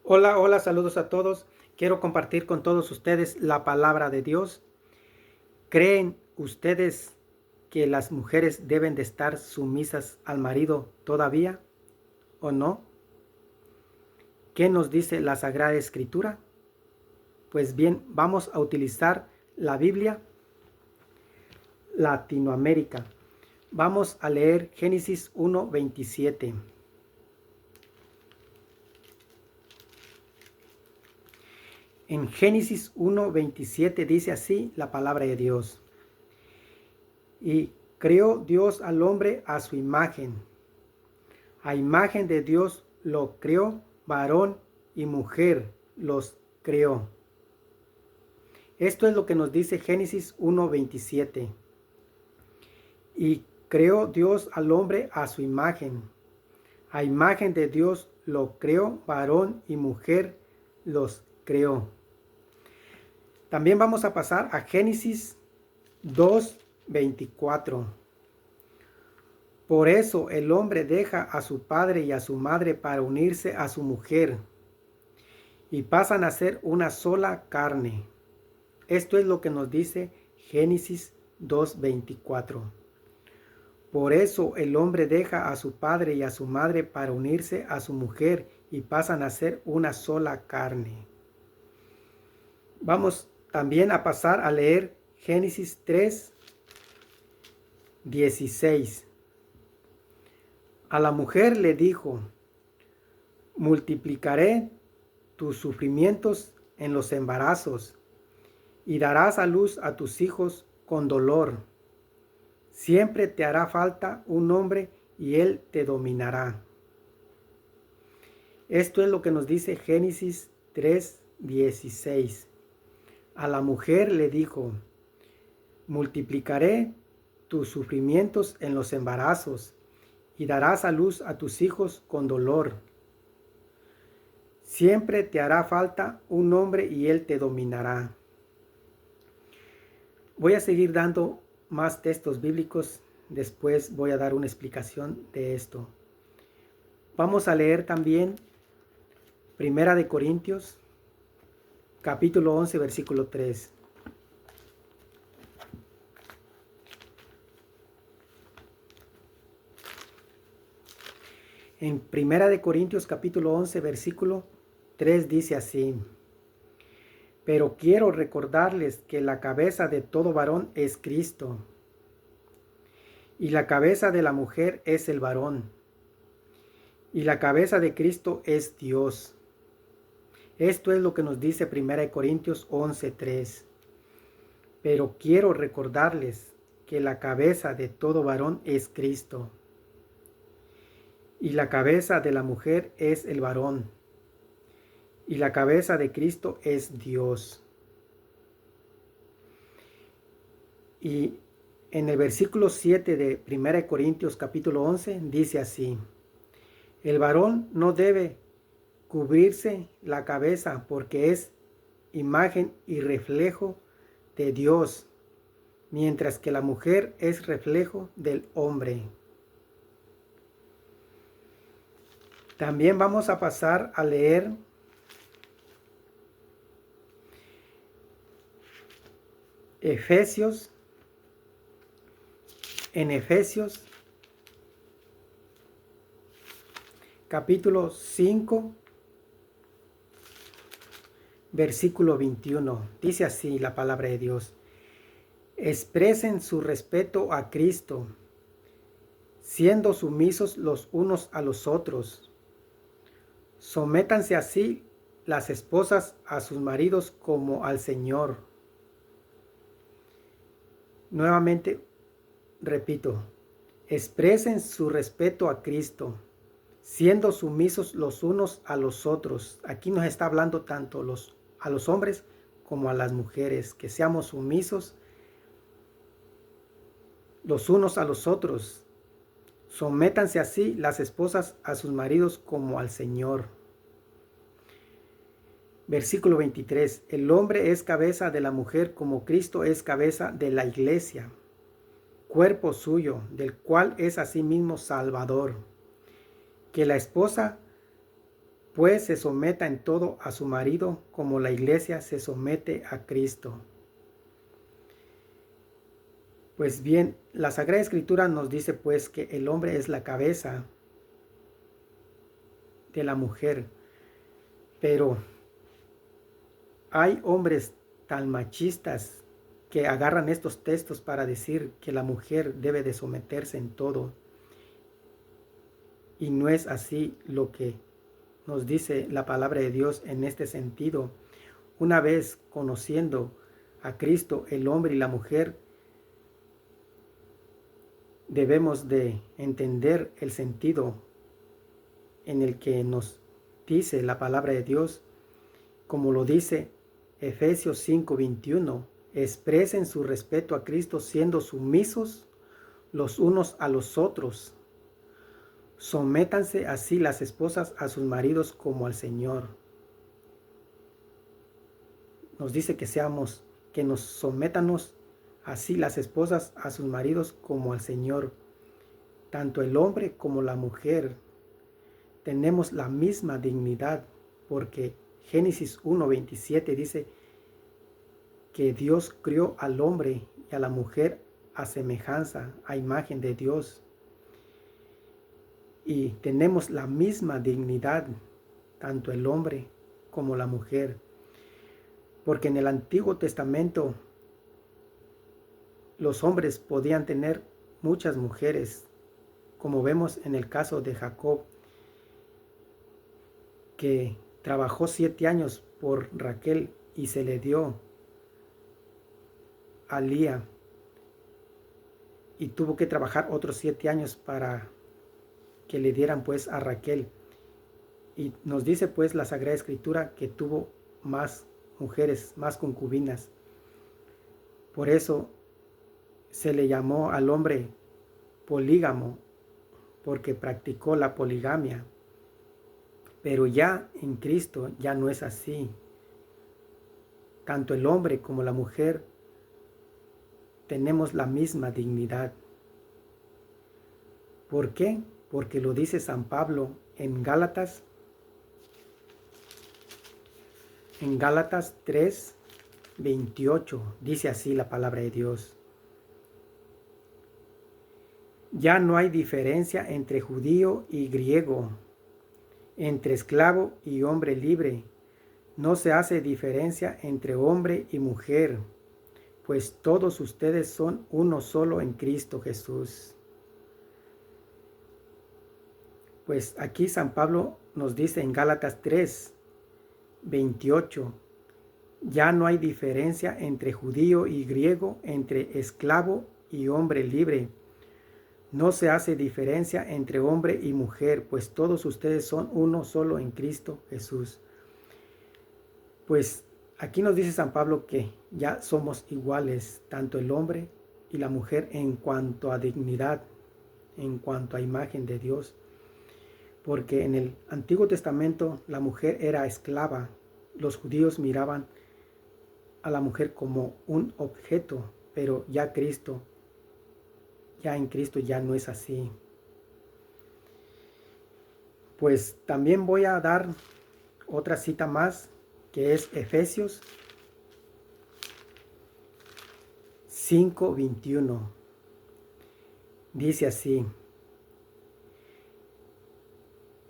Hola, hola, saludos a todos. Quiero compartir con todos ustedes la palabra de Dios. ¿Creen ustedes que las mujeres deben de estar sumisas al marido todavía o no? ¿Qué nos dice la Sagrada Escritura? Pues bien, vamos a utilizar la Biblia Latinoamérica. Vamos a leer Génesis 1:27. En Génesis 1:27 dice así la palabra de Dios. Y creó Dios al hombre a su imagen. A imagen de Dios lo creó, varón y mujer los creó. Esto es lo que nos dice Génesis 1:27. Y creó Dios al hombre a su imagen. A imagen de Dios lo creó, varón y mujer los creó. También vamos a pasar a Génesis 2:24. Por eso el hombre deja a su padre y a su madre para unirse a su mujer, y pasan a ser una sola carne. Esto es lo que nos dice Génesis 2:24. Por eso el hombre deja a su padre y a su madre para unirse a su mujer, y pasan a ser una sola carne. Vamos también a pasar a leer Génesis 3:16. A la mujer le dijo: multiplicaré tus sufrimientos en los embarazos, y darás a luz a tus hijos con dolor. Siempre te hará falta un hombre y él te dominará. Esto es lo que nos dice Génesis 3:16. A la mujer le dijo: multiplicaré tus sufrimientos en los embarazos, y darás a luz a tus hijos con dolor. Siempre te hará falta un hombre y él te dominará. Voy a seguir dando más textos bíblicos. Después voy a dar una explicación de esto. Vamos a leer también Primera de Corintios, capítulo 11, versículo 3. En Primera de Corintios capítulo 11, versículo 3 dice así: pero quiero recordarles que la cabeza de todo varón es Cristo, y la cabeza de la mujer es el varón, y la cabeza de Cristo es Dios. Esto es lo que nos dice Primera de Corintios 11, 3. Pero quiero recordarles que la cabeza de todo varón es Cristo, y la cabeza de la mujer es el varón, y la cabeza de Cristo es Dios. Y en el versículo 7 de 1 Corintios capítulo 11 dice así: el varón no debe cubrirse la cabeza porque es imagen y reflejo de Dios, mientras que la mujer es reflejo del hombre. También vamos a pasar a leer Efesios. En Efesios capítulo 5, versículo 21. Dice así la palabra de Dios: expresen su respeto a Cristo, siendo sumisos los unos a los otros. Sométanse así las esposas a sus maridos como al Señor. Nuevamente repito: expresen su respeto a Cristo, siendo sumisos los unos a los otros. Aquí nos está hablando tanto a los hombres como a las mujeres, que seamos sumisos los unos a los otros. Sométanse así las esposas a sus maridos como al Señor. Versículo 23. El hombre es cabeza de la mujer como Cristo es cabeza de la iglesia, cuerpo suyo, del cual es asimismo Salvador. Que la esposa pues se someta en todo a su marido, como la iglesia se somete a Cristo. Pues bien, la Sagrada Escritura nos dice pues que el hombre es la cabeza de la mujer, pero hay hombres tan machistas que agarran estos textos para decir que la mujer debe de someterse en todo. Y no es así lo que nos dice la palabra de Dios en este sentido. Una vez conociendo a Cristo, el hombre y la mujer, debemos de entender el sentido en el que nos dice la palabra de Dios, como lo dice Efesios 5:21, expresen su respeto a Cristo siendo sumisos los unos a los otros. Sométanse así las esposas a sus maridos como al Señor. Nos dice que nos sometamos así las esposas a sus maridos como al Señor. Tanto el hombre como la mujer tenemos la misma dignidad, porque Génesis 1:27 dice que Dios crió al hombre y a la mujer a semejanza, a imagen de Dios. Y tenemos la misma dignidad, tanto el hombre como la mujer. Porque en el Antiguo Testamento los hombres podían tener muchas mujeres, como vemos en el caso de Jacob, que trabajó 7 años por Raquel y se le dio a Lía, y tuvo que trabajar otros 7 años para que le dieran pues a Raquel. Y nos dice pues la Sagrada Escritura que tuvo más mujeres, más concubinas. Por eso se le llamó al hombre polígamo, porque practicó la poligamia. Pero ya en Cristo ya no es así. Tanto el hombre como la mujer tenemos la misma dignidad. ¿Por qué? Porque lo dice San Pablo en Gálatas 3:28. Dice así la palabra de Dios. Ya no hay diferencia entre judío y griego, entre esclavo y hombre libre. No se hace diferencia entre hombre y mujer, pues todos ustedes son uno solo en Cristo Jesús. Pues aquí San Pablo nos dice en Gálatas 3:28, ya no hay diferencia entre judío y griego, entre esclavo y hombre libre. No se hace diferencia entre hombre y mujer, pues todos ustedes son uno solo en Cristo Jesús. Pues aquí nos dice San Pablo que ya somos iguales, tanto el hombre y la mujer, en cuanto a dignidad, en cuanto a imagen de Dios. Porque en el Antiguo Testamento la mujer era esclava. Los judíos miraban a la mujer como un objeto, pero ya en Cristo ya no es así. Pues también voy a dar otra cita más, que es Efesios 5:21. Dice así: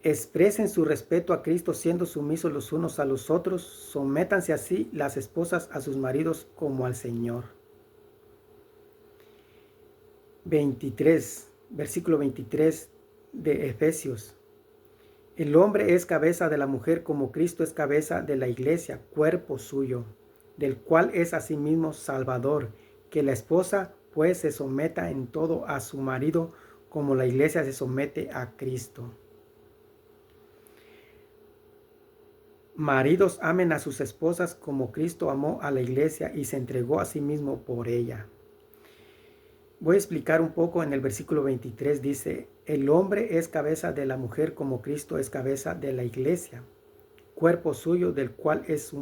expresen su respeto a Cristo siendo sumisos los unos a los otros, sométanse así las esposas a sus maridos como al Señor. Versículo 23 de Efesios. El hombre es cabeza de la mujer como Cristo es cabeza de la iglesia, cuerpo suyo, del cual es asimismo Salvador. Que la esposa pues se someta en todo a su marido como la iglesia se somete a Cristo. Maridos, amen a sus esposas como Cristo amó a la iglesia y se entregó a sí mismo por ella. Voy a explicar un poco. En el versículo 23 dice: el hombre es cabeza de la mujer como Cristo es cabeza de la iglesia, cuerpo suyo, del cual es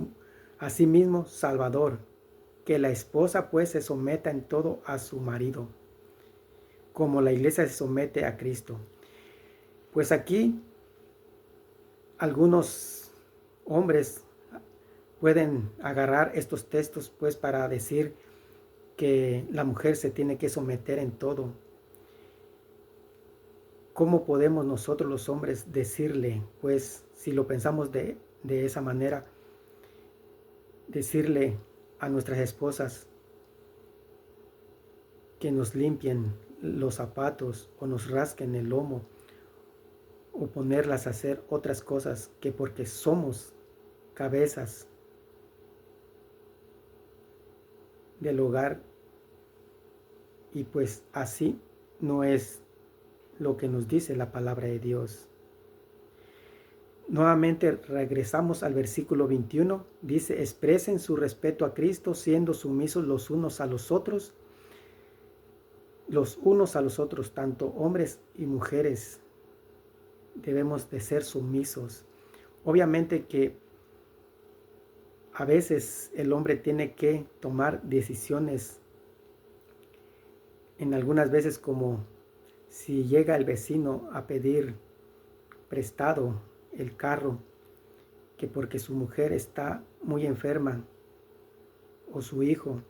asimismo Salvador. Que la esposa pues se someta en todo a su marido, como la iglesia se somete a Cristo. Pues aquí Algunos hombres pueden agarrar estos textos pues para decir que la mujer se tiene que someter en todo. ¿Cómo podemos nosotros los hombres decirle, pues si lo pensamos de esa manera, decirle a nuestras esposas que nos limpien los zapatos o nos rasquen el lomo o ponerlas a hacer otras cosas que porque somos cabezas del hogar y pues así no es lo que nos dice la palabra de Dios? Nuevamente regresamos al versículo 21, dice: expresen su respeto a Cristo siendo sumisos los unos a los otros, tanto hombres y mujeres debemos de ser sumisos. Obviamente que a veces el hombre tiene que tomar decisiones, en algunas veces como si llega el vecino a pedir prestado el carro, que porque su mujer está muy enferma o su hijo,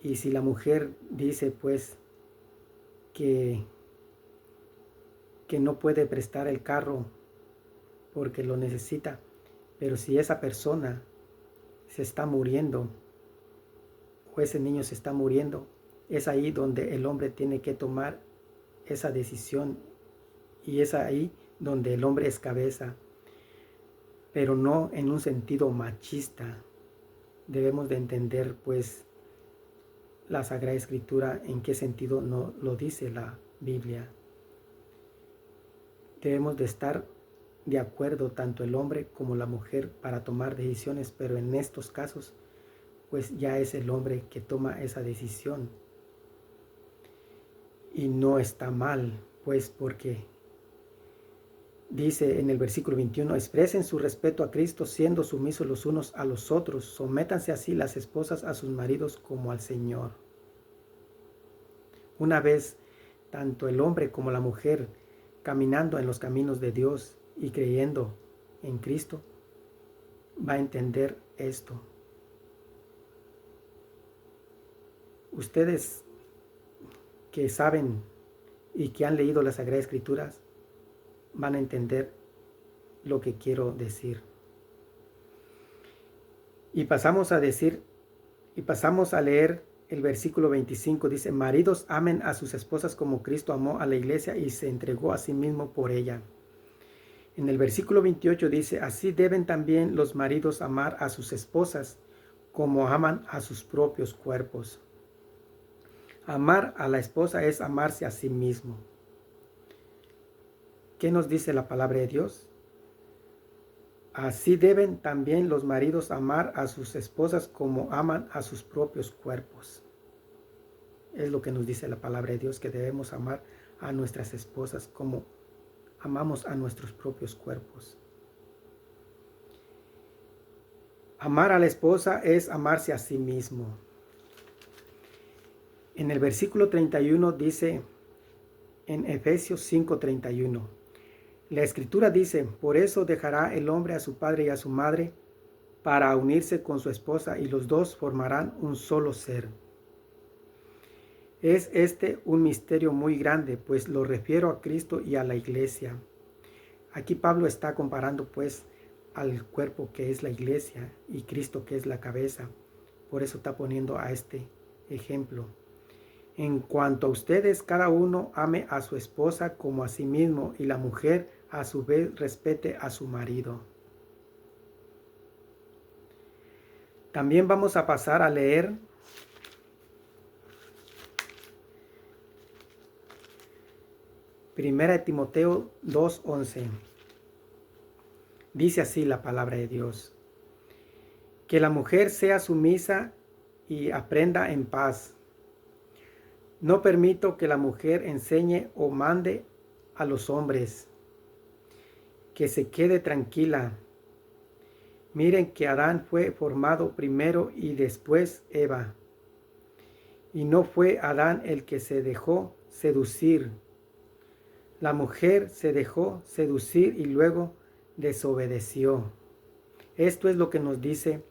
y si la mujer dice pues que no puede prestar el carro porque lo necesita, pero si esa persona se está muriendo o ese niño se está muriendo, es ahí donde el hombre tiene que tomar esa decisión y es ahí donde el hombre es cabeza, pero no en un sentido machista. Debemos de entender pues la Sagrada Escritura en qué sentido no lo dice la Biblia. Debemos de estar de acuerdo tanto el hombre como la mujer para tomar decisiones, pero en estos casos pues ya es el hombre que toma esa decisión. Y no está mal, pues porque dice en el versículo 21, expresen su respeto a Cristo siendo sumisos los unos a los otros, sométanse así las esposas a sus maridos como al Señor. Una vez tanto el hombre como la mujer caminando en los caminos de Dios y creyendo en Cristo, va a entender esto. Ustedes que saben y que han leído las Sagradas Escrituras van a entender lo que quiero decir. Y pasamos a leer el versículo 25, dice: maridos, amen a sus esposas como Cristo amó a la iglesia y se entregó a sí mismo por ella. En el versículo 28 dice: así deben también los maridos amar a sus esposas como aman a sus propios cuerpos. Amar a la esposa es amarse a sí mismo. ¿Qué nos dice la palabra de Dios? Así deben también los maridos amar a sus esposas como aman a sus propios cuerpos. Es lo que nos dice la palabra de Dios, que debemos amar a nuestras esposas como amamos a nuestros propios cuerpos. Amar a la esposa es amarse a sí mismo. En el versículo 31 dice, en Efesios 5:31, la Escritura dice: por eso dejará el hombre a su padre y a su madre para unirse con su esposa y los dos formarán un solo ser. Es este un misterio muy grande, pues lo refiero a Cristo y a la iglesia. Aquí Pablo está comparando pues al cuerpo que es la iglesia y Cristo que es la cabeza. Por eso está poniendo a este ejemplo. En cuanto a ustedes, cada uno ame a su esposa como a sí mismo y la mujer a su vez respete a su marido. También vamos a pasar a leer Primera de Timoteo 2:11. Dice así la palabra de Dios: que la mujer sea sumisa y aprenda en paz. No permito que la mujer enseñe o mande a los hombres. Que se quede tranquila. Miren que Adán fue formado primero y después Eva. Y no fue Adán el que se dejó seducir. La mujer se dejó seducir y luego desobedeció. Esto es lo que nos dice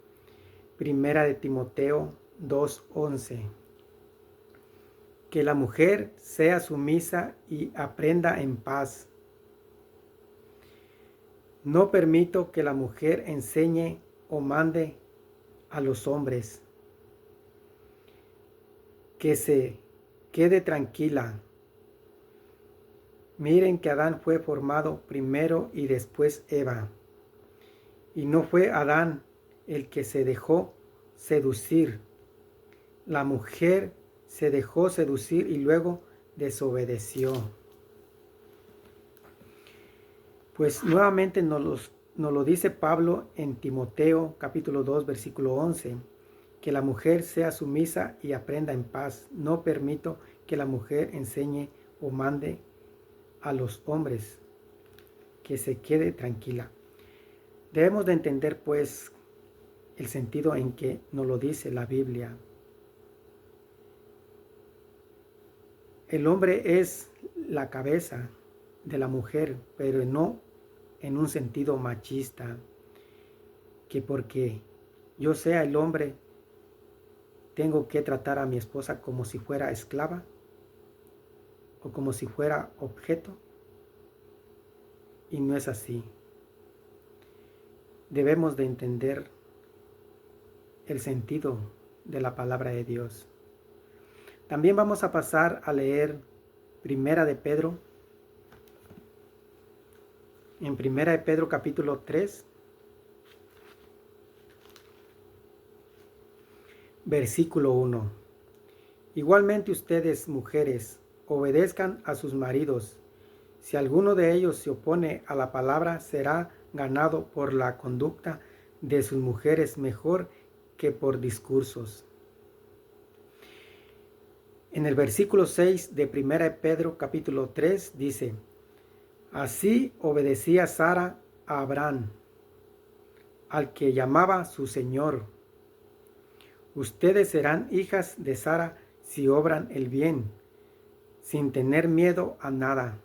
Primera de Timoteo 2:11. Que la mujer sea sumisa y aprenda en paz. No permito que la mujer enseñe o mande a los hombres. Que se quede tranquila. Miren que Adán fue formado primero y después Eva. Y no fue Adán el que se dejó seducir. La mujer se dejó seducir y luego desobedeció. Pues nuevamente nos lo dice Pablo en Timoteo capítulo 2 versículo 11, que la mujer sea sumisa y aprenda en paz. No permito que la mujer enseñe o mande a los hombres, que se quede tranquila. Debemos de entender pues el sentido en que nos lo dice la Biblia. El hombre es la cabeza de la mujer, pero no en un sentido machista, que porque yo sea el hombre tengo que tratar a mi esposa como si fuera esclava o como si fuera objeto, y no es así. Debemos de entender el sentido de la palabra de Dios. También vamos a pasar a leer Primera de Pedro. En Primera de Pedro capítulo 3, versículo 1. Igualmente ustedes, mujeres, obedezcan a sus maridos. Si alguno de ellos se opone a la palabra, será ganado por la conducta de sus mujeres mejor que por discursos. En el versículo 6 de 1 Pedro capítulo 3 dice: así obedecía Sara a Abraham, al que llamaba su Señor. Ustedes serán hijas de Sara si obran el bien, sin tener miedo a nada.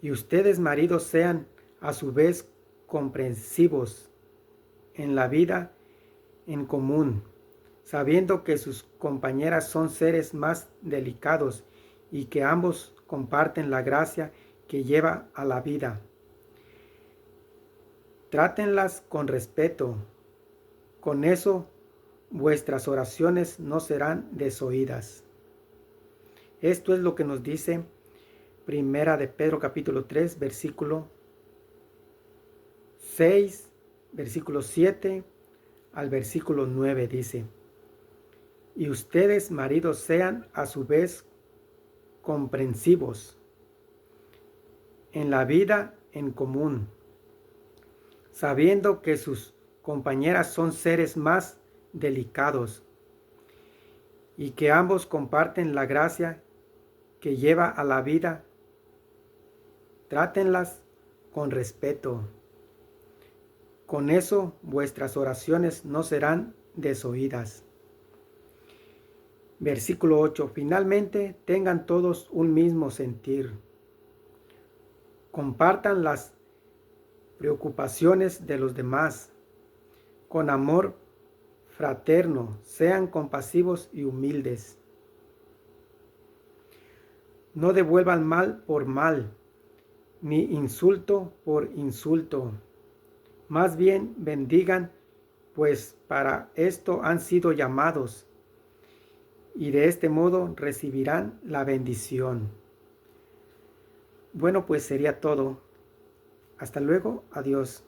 Y ustedes, maridos, sean a su vez comprensivos en la vida en común, sabiendo que sus compañeras son seres más delicados y que ambos comparten la gracia que lleva a la vida. Trátenlas con respeto. Con eso vuestras oraciones no serán desoídas. Esto es lo que nos dice Primera de Pedro capítulo 3, versículo 6, versículo 7 al versículo 9 dice: y ustedes, maridos, sean a su vez comprensivos en la vida en común, sabiendo que sus compañeras son seres más delicados y que ambos comparten la gracia que lleva a la vida. Trátenlas con respeto. Con eso vuestras oraciones no serán desoídas. Versículo 8. Finalmente, tengan todos un mismo sentir. Compartan las preocupaciones de los demás. Con amor fraterno, sean compasivos y humildes. No devuelvan mal por mal, ni insulto por insulto. Más bien bendigan, pues para esto han sido llamados, y de este modo recibirán la bendición. Bueno, pues sería todo. Hasta luego, adiós.